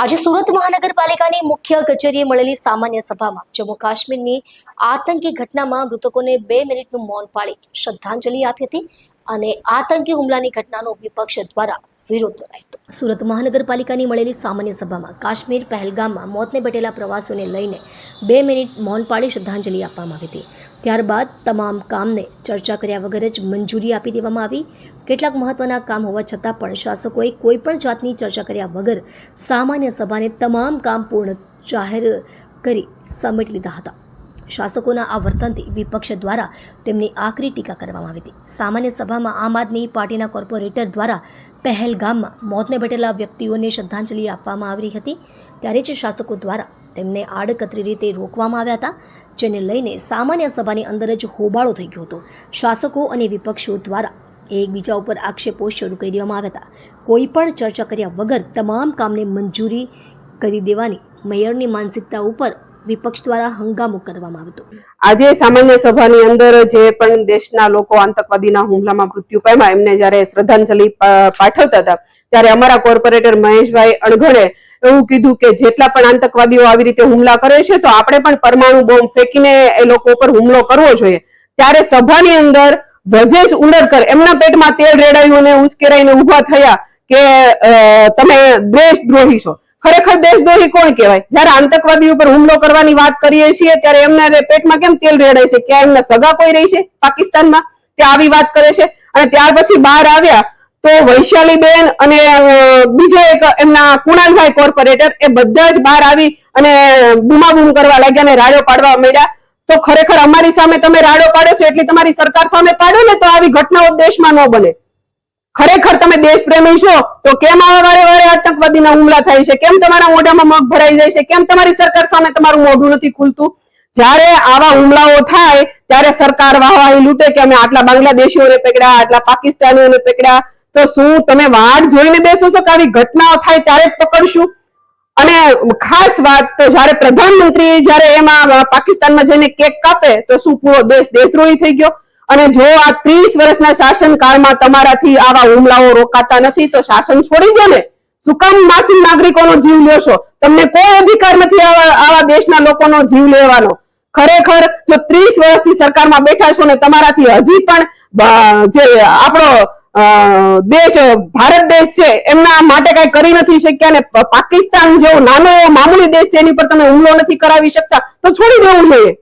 આજે સુરત મહાનગરપાલિકાની મુખ્ય કચેરીએ મળેલી સામાન્ય સભામાં જમ્મુ કાશ્મીરની આતંકી ઘટનામાં મૃતકોને 2 મિનિટનું મૌન પાળી શ્રદ્ધાંજલિ આપી હતી અને આતંકી હુમલાની ઘટનાનો વિપક્ષ દ્વારા વિરોધ કરાયો હતો। સુરત મહાનગરપાલિકાની મળેલી સામાન્ય સભામાં કાશ્મીર પહેલગામમાં મોતને ભેટેલા પ્રવાસીઓને લઈને 2 મિનિટ મૌન પાળી શ્રદ્ધાંજલિ આપવામાં આવી હતી। ત્યારબાદ તમામ કામને ચર્ચા કર્યા વગર જ મંજૂરી આપી દેવામાં આવી। કેટલાક મહત્વના કામ હોવા છતાં પણ શાસકોએ કોઈ પણ જાતની ચર્ચા કર્યા વગર સામાન્ય સભાને તમામ કામ પૂર્ણ જાહેર કરી સમેટી લીધા હતા। શાસકોના આ વર્તનથી વિપક્ષ દ્વારા તેમની આકરી ટીકા કરવામાં આવી હતી। સામાન્ય સભામાં આમ આદમી પાર્ટીના કોર્પોરેટર દ્વારા પહેલગામમાં મોતને ભેટેલા વ્યક્તિઓને શ્રદ્ધાંજલિ આપવામાં આવી હતી, ત્યારે જ શાસકો દ્વારા તેમને આડકતરી રીતે રોકવામાં આવ્યા હતા, જેને લઈને સામાન્ય સભાની અંદર જ હોબાળો થઈ ગયો હતો। શાસકો અને વિપક્ષો દ્વારા એકબીજા ઉપર આક્ષેપો શરૂ કરી દેવામાં આવ્યા હતા। કોઈ પણ ચર્ચા કર્યા વગર તમામ કામને મંજૂરી કરી દેવાની મેયરની માનસિકતા ઉપર વિપક્ષ દ્વારા હંગામો કરવામાં આવ્યો હતો। આજે સામાન્ય સભાની અંદર જે પણ દેશના લોકો આતંકવાદીના હુમલામાં મૃત્યુ પામ્યા એમને જ્યારે શ્રદ્ધાંજલિ પાઠવતા હતા ત્યારે અમારા કોર્પોરેટર મહેશભાઈ અણઘડે એવું કીધું કે જેટલા પણ આતંકવાદીઓ આવી રીતે હુમલા કરે છે તો આપણે પણ પરમાણુ બોમ્બ ફેંકીને એ લોકો ઉપર હુમલો કરવો જોઈએ। ત્યારે સભાની અંદર વ્રજેશ ઉંડરકર એમના પેટમાં તેલ રેડાયું અને ઉશ્કેરાઈને ઉભા થયા કે તમે દેશદ્રોહી છો। ખરેખર દેશદ્રોહી કોણ કહેવાય? જયારે આતંકવાદી ઉપર હુમલો કરવાની વાત કરીએ છીએ ત્યારે એમના પેટમાં કેમ તેલ રેડાય છે? ક્યાં એમના સગા કોઈ રહી છે પાકિસ્તાનમાં? ત્યાં આવી વાત કરે છે અને ત્યાર પછી બહાર આવ્યા તો વૈશાલીબેન અને બીજા એક એમના કુણાલભાઈ કોર્પોરેટર એ બધા જ બહાર આવી અને બૂમાબૂમ કરવા લાગ્યા અને રાડો પાડવા માંડ્યા। તો ખરેખર અમારી સામે તમે રાડો પાડો છો એટલી તમારી સરકાર સામે પાડો ને તો આવી ઘટનાઓ દેશમાં ન બને। ખરેખર તમે દેશ પ્રેમી છો તો કેમ આવા વારે વારે આતંકવાદીના હુમલા થાય છે? કેમ તમારા મોઢામાં મગ ભરાઈ જાય છે? કેમ તમારી સરકાર સામે તમારું મોઢું નથી ખુલતું? જ્યારે આવા હુમલાઓ થાય ત્યારે સરકાર વાહવાહી લૂંટે કે અમે આટલા બાંગ્લાદેશીઓને પકડ્યા, આટલા પાકિસ્તાનીઓને પકડ્યા। તો શું તમે વાટ જોઈને બેસો છો કે આવી ઘટનાઓ થાય ત્યારે જ પકડશું? અને ખાસ વાત તો જ્યારે પ્રધાનમંત્રી જ્યારે એમાં પાકિસ્તાનમાં જઈને કેક કાપે તો શું પૂરો દેશ દેશદ્રોહી થઈ ગયો? અને જો આ 30 વર્ષના શાસનકાળમાં તમારાથી આવા હુમલાઓ રોકાતા નથી તો શાસન છોડી દો ને। શું કામ માસૂમ નાગરિકોનો જીવ લ્યો છો? તમને કોઈ અધિકાર નથી આવા દેશના લોકોનો જીવ લેવાનો। ખરેખર જો 30 વર્ષથી સરકારમાં બેઠા છો ને તમારાથી હજી પણ જે આપણો દેશ ભારત દેશ છે એમના માટે કઈ કરી નથી શક્યા ને પાકિસ્તાન જેવો નાનો મામૂલી દેશ છે એની પર તમે હુમલો નથી કરાવી શકતા તો છોડી દેવું જોઈએ।